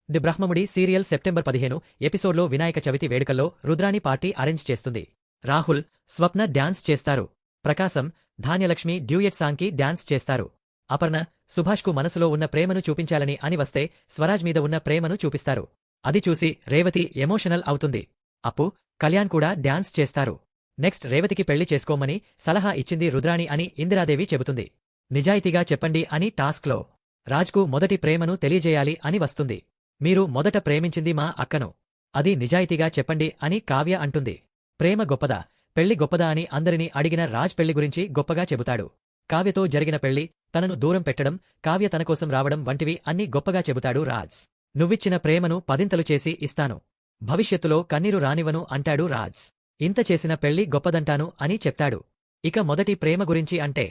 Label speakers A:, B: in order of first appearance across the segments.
A: The Brahmamudi serial September 15 ఎపిసోడ్లో వినాయక చవితి వేడుకల్లో Rudrani party arrange చేస్తుంది. రాహుల్, స్వప్న డ్యాన్స్ చేస్తారు. ప్రకాశం, ధాన్యలక్ష్మి డ్యూయెట్ సాంగ్కి డ్యాన్స్ చేస్తారు. అపర్ణ, సుభాష్కు మనసులో ఉన్న ప్రేమను చూపించాలని అని వస్తే స్వరాజ్ మీద ఉన్న ప్రేమను చూపిస్తారు. అది చూసి రేవతి ఎమోషనల్ అవుతుంది. అప్పు, కళ్యాణ్ కూడా డ్యాన్స్ చేస్తారు. నెక్స్ట్ రేవతికి పెళ్లి చేసుకోమని సలహా ఇచ్చింది రుద్రాణి అని ఇందిరాదేవి చెబుతుంది. నిజాయితీగా చెప్పండి అని టాస్క్లో రాజ్కు మొదటి ప్రేమను తెలియజేయాలి అని వస్తుంది. మీరు మొదట ప్రేమించింది మా అక్కను. అది నిజాయితీగా చెప్పండి అని కావ్య అంటుంది. ప్రేమ గొప్పదా, పెళ్లి గొప్పదా అని అందరినీ అడిగిన రాజ్ పెళ్లి గురించి గొప్పగా చెబుతాడు. కావ్యతో జరిగిన పెళ్లి, తనను దూరం పెట్టడం, కావ్య తనకోసం రావడం వంటివి అన్నీ గొప్పగా చెబుతాడు రాజ్. నువ్విచ్చిన ప్రేమను పదింతలు చేసి ఇస్తాను. భవిష్యత్తులో కన్నీరు రానివ్వను అంటాడు రాజ్. ఇంత చేసిన పెళ్లి గొప్పదంటాను అని చెప్తాడు. ఇక మొదటి ప్రేమ గురించి అంటే,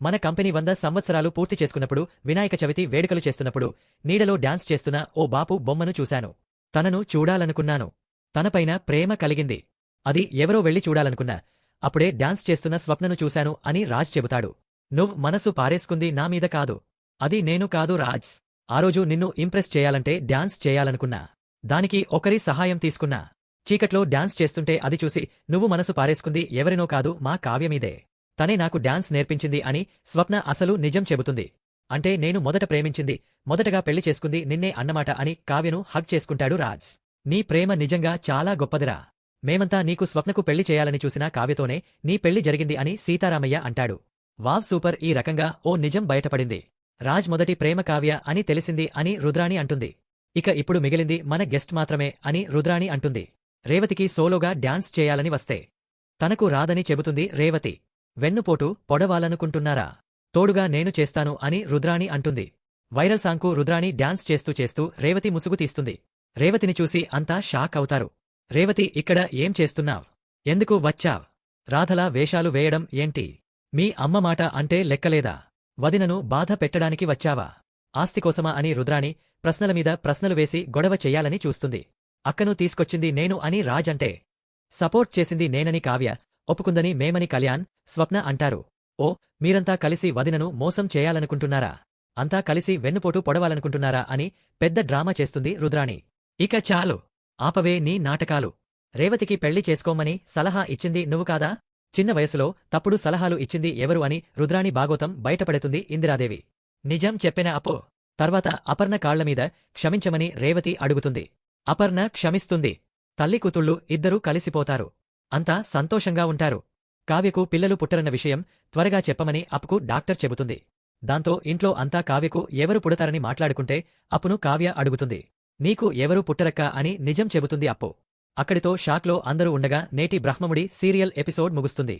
A: మన కంపెనీ 100 సంవత్సరాలు పూర్తి చేసుకున్నప్పుడు వినాయక చవితి వేడుకలు చేస్తున్నప్పుడు నీడలో డాన్స్ చేస్తున్న ఓ బాపు బొమ్మను చూశాను. తనను చూడాలనుకున్నాను. తనపైన ప్రేమ కలిగింది. అది ఎవరో వెళ్లి చూడాలనుకున్నా. అప్పుడే డాన్స్ చేస్తున్న స్వప్నను చూశాను అని రాజ్ చెబుతాడు. నువ్వు మనసు పారేసుకుంది నా మీద కాదు. అది నేను కాదు రాజ్. ఆ రోజు నిన్ను ఇంప్రెస్ చేయాలంటే డాన్స్ చేయాలనుకున్నా. దానికి ఒకరి సహాయం తీసుకున్నా. చీకట్లో డాన్స్ చేస్తుంటే అది చూసి నువ్వు మనసు పారేసుకుంది ఎవరినో కాదు, మా కావ్యమీదే. తనే నాకు డాన్స్ నేర్పించింది అని స్వప్న అసలు నిజం చెబుతుంది. అంటే నేను మొదట ప్రేమించింది, మొదటగా పెళ్లి చేసుకుంది నిన్నే అన్నమాట అని కావ్యను హగ్ చేసుకుంటాడు రాజ్. నీ ప్రేమ నిజంగా చాలా గొప్పదిరా. మేమంతా నీకు స్వప్నకు పెళ్లి చేయాలని చూసినా కావ్యతోనే నీ పెళ్లి జరిగింది అని సీతారామయ్య అంటాడు. Wow, super. ఈ రకంగా ఓ నిజం బయటపడింది. రాజ్ మొదటి ప్రేమ కావ్య అని తెలిసింది అని రుద్రాణి అంటుంది. ఇక ఇప్పుడు మిగిలింది మన గెస్ట్ మాత్రమే అని రుద్రాణి అంటుంది. రేవతికి సోలోగా డాన్స్ చేయాలని వస్తే తనకు రాదని చెబుతుంది రేవతి. వెన్నుపోటు పొడవాలనుకుంటున్నారా? తోడుగా నేను చేస్తాను అని రుద్రాణి అంటుంది. వైరల్ సాంగ్కు రుద్రాణి డాన్స్ చేస్తూ చేస్తూ రేవతి ముసుగు తీస్తుంది. రేవతిని చూసి అంతా షాక్ అవుతారు. రేవతి, ఇక్కడ ఏం చేస్తున్నావ్? ఎందుకు వచ్చావ్? రాధలా వేషాలు వేయడం ఏంటి? మీ అమ్మ మాట అంటే లెక్కలేదా? వదినను బాధ పెట్టడానికి వచ్చావా? ఆస్తికోసమా అని రుద్రాణి ప్రశ్నల మీద ప్రశ్నలు వేసి గొడవ చెయ్యాలని చూస్తుంది. అక్కను తీసుకొచ్చింది నేను అని రాజ్ అంటే, సపోర్ట్ చేసింది నేనని కావ్య, ఒప్పుకుందని మేమని కళ్యాణ్, స్వప్న అంటారు. ఓ, మీరంతా కలిసి వదినను మోసం చేయాలనుకుంటున్నారా? అంతా కలిసి వెన్నుపోటు పొడవాలనుకుంటున్నారా అని పెద్ద డ్రామా చేస్తుంది రుద్రాణి. ఇక చాలు, ఆపవే నీ నాటకాలు. రేవతికి పెళ్లి చేసుకోమని సలహా ఇచ్చింది నువ్వు కాదా? చిన్న వయసులో తప్పుడు సలహాలు ఇచ్చింది ఎవరు అని రుద్రాణి బాగోతం బయటపడుతుంది ఇందిరాదేవి. నిజం చెప్పిన అపో. తర్వాత అపర్ణ కాళ్లమీద క్షమించమని రేవతి అడుగుతుంది. అపర్ణ క్షమిస్తుంది. తల్లి కూతుళ్ళు ఇద్దరూ కలిసిపోతారు. అంతా సంతోషంగా ఉంటారు. కావ్యకు పిల్లలు పుట్టరన్న విషయం త్వరగా చెప్పమని అప్పుకు డాక్టర్ చెబుతుంది. దాంతో ఇంట్లో అంతా కావ్యకు ఎవరు పుడతారని మాట్లాడుకుంటే అప్పును కావ్య అడుగుతుంది. నీకు ఎవరూ పుట్టరక్కా అని నిజం చెబుతుంది అప్పు. అక్కడితో షాక్లో అందరూ ఉండగా నేటి బ్రహ్మముడి సీరియల్ ఎపిసోడ్ ముగుస్తుంది.